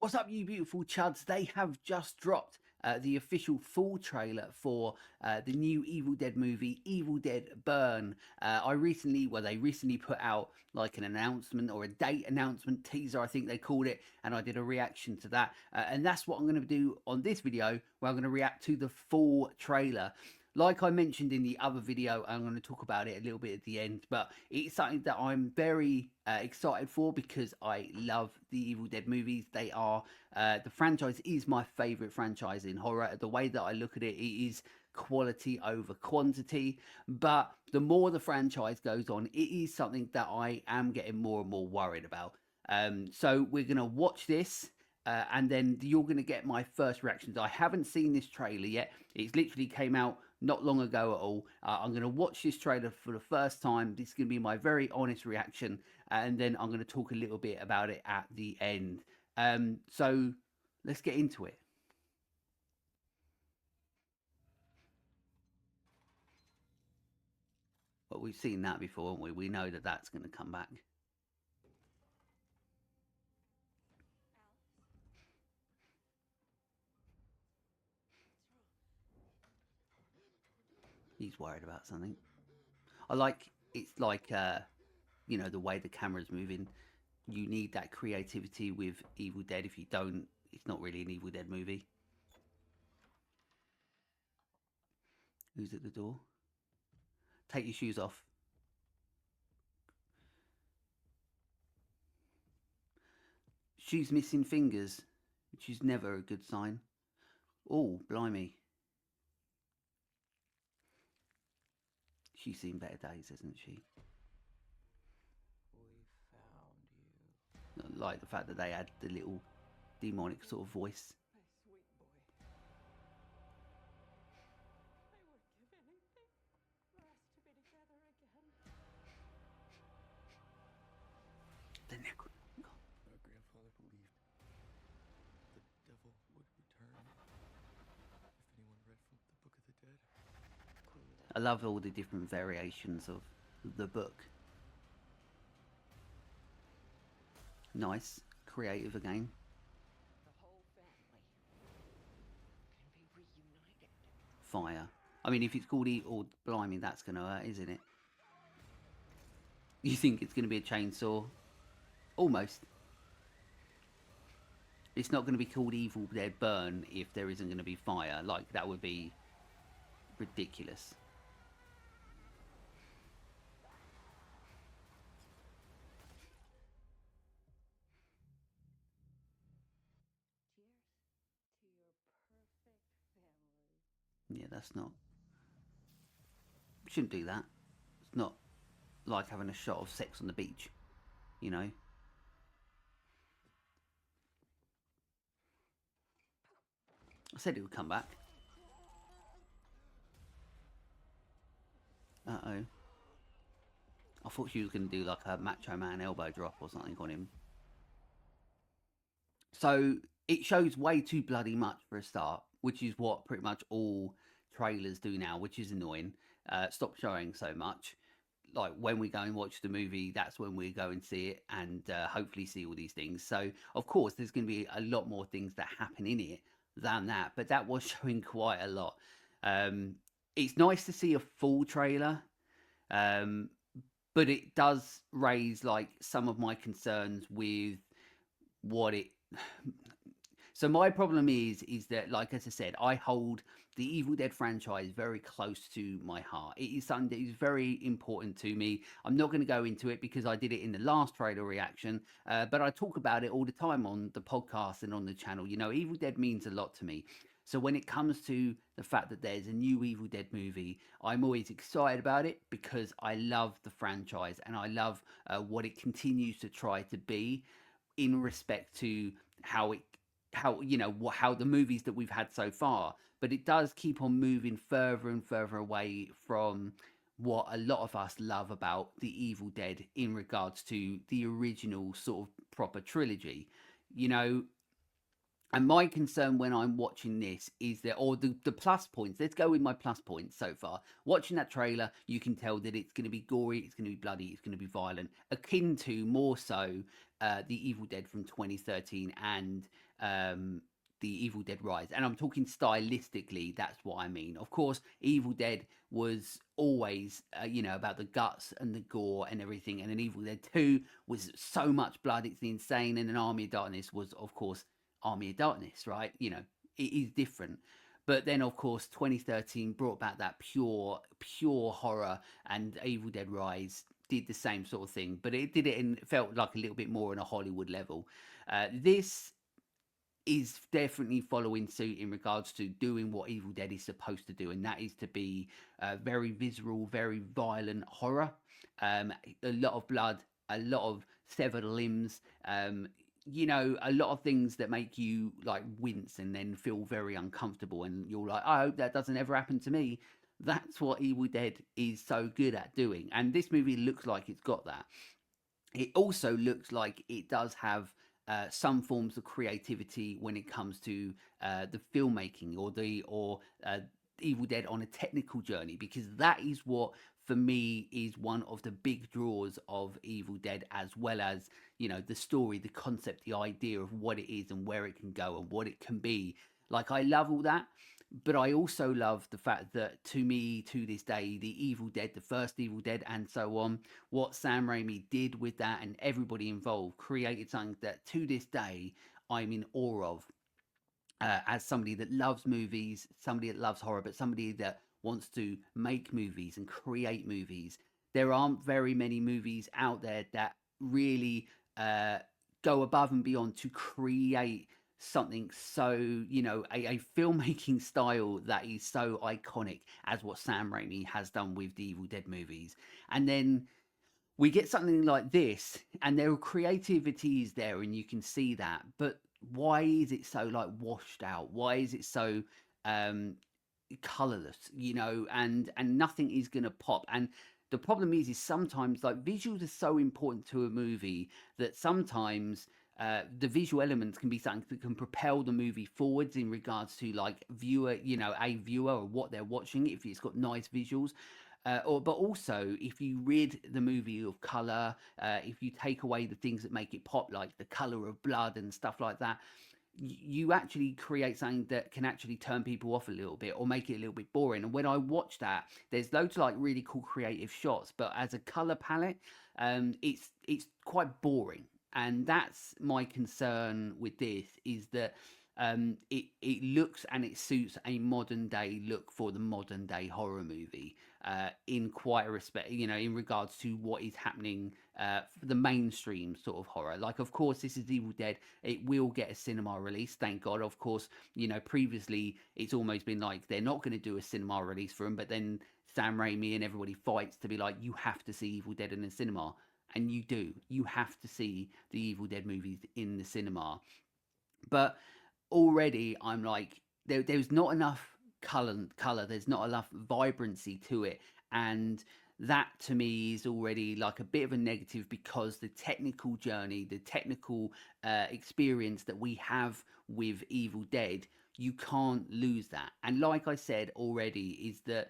What's up, you beautiful chuds? They have just dropped the official full trailer for the new Evil Dead movie, Evil Dead Burn. They recently put out like an announcement or a date announcement teaser, I think they called it, and I did a reaction to that. And that's what I'm going to do on this video, where I'm going to react to the full trailer. Like I mentioned in the other video, I'm going to talk about it a little bit at the end, but it's something that I'm very excited for because I love the Evil Dead movies. They are, the franchise is my favorite franchise in horror. The way that I look at it, it is quality over quantity, but the more the franchise goes on, it is something that I am getting more and more worried about. So we're going to watch this. And then you're going to get my first reactions. I haven't seen this trailer yet. It's literally came out not long ago at all. I'm going to watch this trailer for the first time. This is going to be my very honest reaction. And then I'm going to talk a little bit about it at the end. So let's get into it. But we've seen that before, haven't we? We know that that's going to come back. He's worried about something. I like, it's like, you know, the way the camera's moving. You need that creativity with Evil Dead. If you don't, it's not really an Evil Dead movie. Who's at the door? Take your shoes off. She's missing fingers, which is never a good sign. Oh, blimey. She's seen better days, hasn't she? We found you. Like the fact that they had the little demonic sort of voice. The neck. Our grandfather believed the devil would return if anyone read from the Book of the Dead. I love all the different variations of the book. Nice, creative again. The whole family can be reunited. Fire. I mean, if it's called or blimey, that's going to hurt, isn't it? You think it's going to be a chainsaw? Almost. It's not going to be called Evil Dead Burn if there isn't going to be fire. Like, that would be ridiculous. Cheers to your perfect family. Yeah, that's not... Shouldn't do that. It's not like having a shot of sex on the beach, you know? I said it would come back. Uh-oh. I thought she was going to do like a Macho Man elbow drop or something on him. So it shows way too bloody much for a start, which is what pretty much all trailers do now, which is annoying. Stop showing so much. Like when we go and watch the movie, that's when we go and see it and hopefully see all these things. So of course there's going to be a lot more things that happen in it than that, but that was showing quite a lot. It's nice to see a full trailer, but it does raise like some of my concerns with what it... So my problem is that, like as I said, I hold the Evil Dead franchise very close to my heart. It is something that is very important to me. I'm not going to go into it because I did it in the last trailer reaction, but I talk about it all the time on the podcast and on the channel. You know, Evil Dead means a lot to me. So when it comes to the fact that there's a new Evil Dead movie, I'm always excited about it because I love the franchise and I love what it continues to try to be in respect to how the movies that we've had so far. But it does keep on moving further and further away from what a lot of us love about the Evil Dead in regards to the original sort of proper trilogy. You know, And my concern when I'm watching this is that, or the plus points, let's go with my plus points so far. Watching that trailer, you can tell that it's going to be gory, it's going to be bloody, it's going to be violent, akin to more so the Evil Dead from 2013 and the Evil Dead Rise. And I'm talking stylistically, that's what I mean. Of course, Evil Dead was always, about the guts and the gore and everything. And then Evil Dead 2 was so much blood, it's insane. And an Army of Darkness was, of course, Army of Darkness, right? It is different. But then, of course, 2013 brought back that pure horror, and Evil Dead Rise did the same sort of thing, but it did it and felt like a little bit more on a Hollywood level. This is definitely following suit in regards to doing what Evil Dead is supposed to do, and that is to be very visceral, very violent horror. A lot of blood, a lot of severed limbs, a lot of things that make you like wince and then feel very uncomfortable, and you're like, I hope that doesn't ever happen to me. That's what Evil Dead is so good at doing, and this movie looks like it's got that. It also looks like it does have some forms of creativity when it comes to the filmmaking or Evil Dead on a technical journey, because that is what for me is one of the big draws of Evil Dead, as well as the story, the concept, the idea of what it is and where it can go and what it can be. Like, I love all that, but I also love the fact that, to me, to this day, the Evil Dead, the first Evil Dead, and so on, what Sam Raimi did with that and everybody involved created something that, to this day, I'm in awe of. As somebody that loves movies, somebody that loves horror, but somebody that wants to make movies and create movies. There aren't very many movies out there that really go above and beyond to create something so, a filmmaking style that is so iconic as what Sam Raimi has done with the Evil Dead movies. And then we get something like this, and their creativity is there, and you can see that. But why is it so like washed out? Why is it so colorless? And nothing is gonna pop. And the problem is sometimes like visuals are so important to a movie that sometimes the visual elements can be something that can propel the movie forwards in regards to like a viewer or what they're watching if it's got nice visuals. But also, if you rid the movie of color, if you take away the things that make it pop, like the color of blood and stuff like that, you actually create something that can actually turn people off a little bit or make it a little bit boring. And when I watch that, there's loads of like really cool creative shots, but as a color palette, it's quite boring. And that's my concern with this, is that it looks and it suits a modern day look for the modern day horror movie, in quite a respect, in regards to what is happening for the mainstream sort of horror. Like, of course, this is Evil Dead. It will get a cinema release, thank God. Of course, previously it's almost been like they're not going to do a cinema release for them, but then Sam Raimi and everybody fights to be like, you have to see Evil Dead in the cinema. And you do. You have to see the Evil Dead movies in the cinema. But already I'm like, there's not enough color, there's not enough vibrancy to it, and that to me is already like a bit of a negative, because the technical journey, the technical experience that we have with Evil Dead, you can't lose that. And like I said already, is that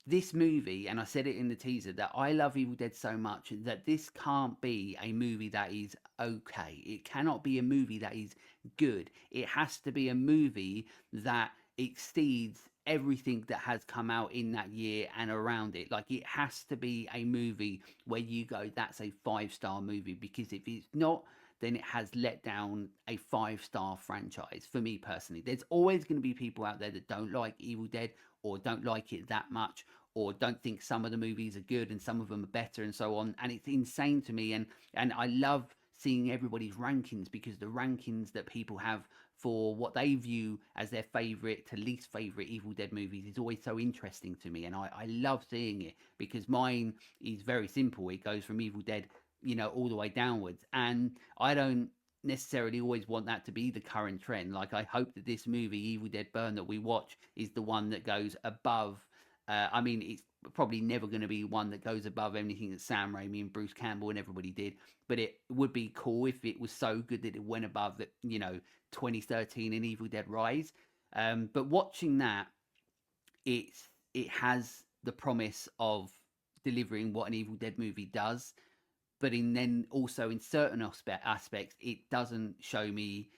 this movie, and I said it in the teaser, that I love Evil Dead so much that this can't be a movie that is okay. It cannot be a movie that is good. It has to be a movie that exceeds everything that has come out in that year and around it. Like, it has to be a movie where you go, that's a 5-star movie, because if it's not, then it has let down a 5-star franchise for me personally. There's always going to be people out there that don't like Evil Dead, or don't like it that much, or don't think some of the movies are good and some of them are better, and so on. And it's insane to me, and I love seeing everybody's rankings, because the rankings that people have for what they view as their favorite to least favorite Evil Dead movies is always so interesting to me, and I love seeing it, because mine is very simple. It goes from Evil Dead, all the way downwards, and I don't necessarily always want that to be the current trend. Like, I hope that this movie, Evil Dead Burn, that we watch, is the one that goes above. I mean, probably never going to be one that goes above anything that Sam Raimi and Bruce Campbell and everybody did. But it would be cool if it was so good that it went above that, 2013 and Evil Dead Rise. But watching that, it has the promise of delivering what an Evil Dead movie does, but then also in certain aspects, it doesn't show me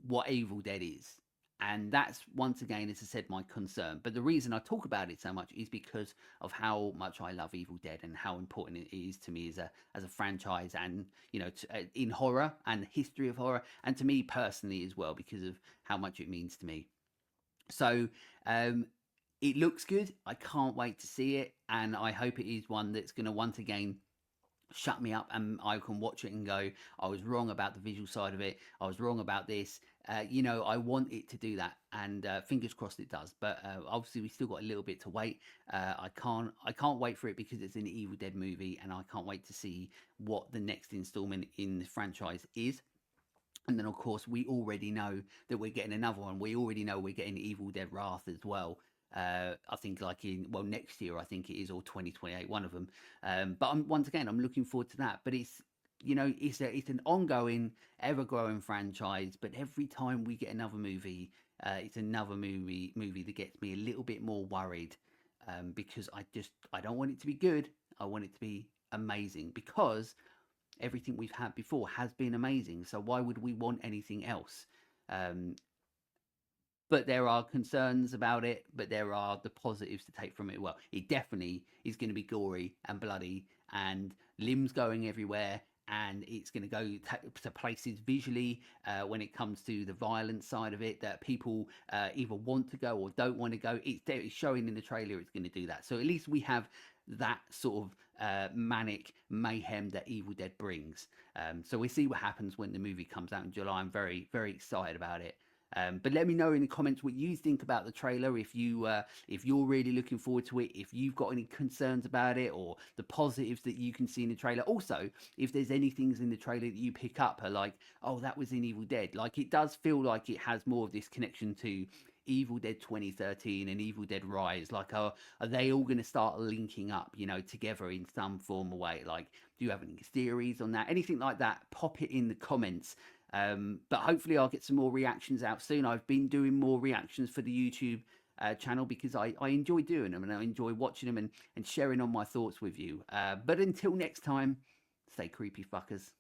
what Evil Dead is. And that's, once again, as I said, my concern. But the reason I talk about it so much is because of how much I love Evil Dead and how important it is to me as a franchise, and in horror and the history of horror, and to me personally as well, because of how much it means to me. So it looks good. I can't wait to see it, and I hope it is one that's going to once again shut me up and I can watch it and go, I was wrong about the visual side of it, I was wrong about this. I want it to do that, and fingers crossed it does. But obviously we still got a little bit to wait. I can't wait for it because it's an Evil Dead movie, and I can't wait to see what the next installment in the franchise is. And then, of course, we already know that we're getting another one. We already know we're getting Evil Dead Wrath as well. I think next year, I think it is, or 2028, one of them. But once again, I'm looking forward to that. But it's an ongoing, ever-growing franchise. But every time we get another movie, it's another movie that gets me a little bit more worried, because I don't want it to be good. I want it to be amazing, because everything we've had before has been amazing. So why would we want anything else? But there are concerns about it, but there are the positives to take from it. Well, it definitely is going to be gory and bloody and limbs going everywhere, and it's going to go to places visually when it comes to the violent side of it that people either want to go or don't want to go. It's showing in the trailer it's going to do that. So at least we have that sort of manic mayhem that Evil Dead brings. So we'll see what happens when the movie comes out in July. I'm very, very excited about it. But let me know in the comments what you think about the trailer, if you're really looking forward to it, if you've got any concerns about it, or the positives that you can see in the trailer. Also, if there's any things in the trailer that you pick up are like, oh, that was in Evil Dead. Like, it does feel like it has more of this connection to Evil Dead 2013 and Evil Dead Rise. Like, are they all going to start linking up, together in some form or way? Like, do you have any theories on that? Anything like that, pop it in the comments. But hopefully I'll get some more reactions out soon. I've been doing more reactions for the YouTube channel because I enjoy doing them, and I enjoy watching them and sharing on my thoughts with you. But until next time, stay creepy, fuckers.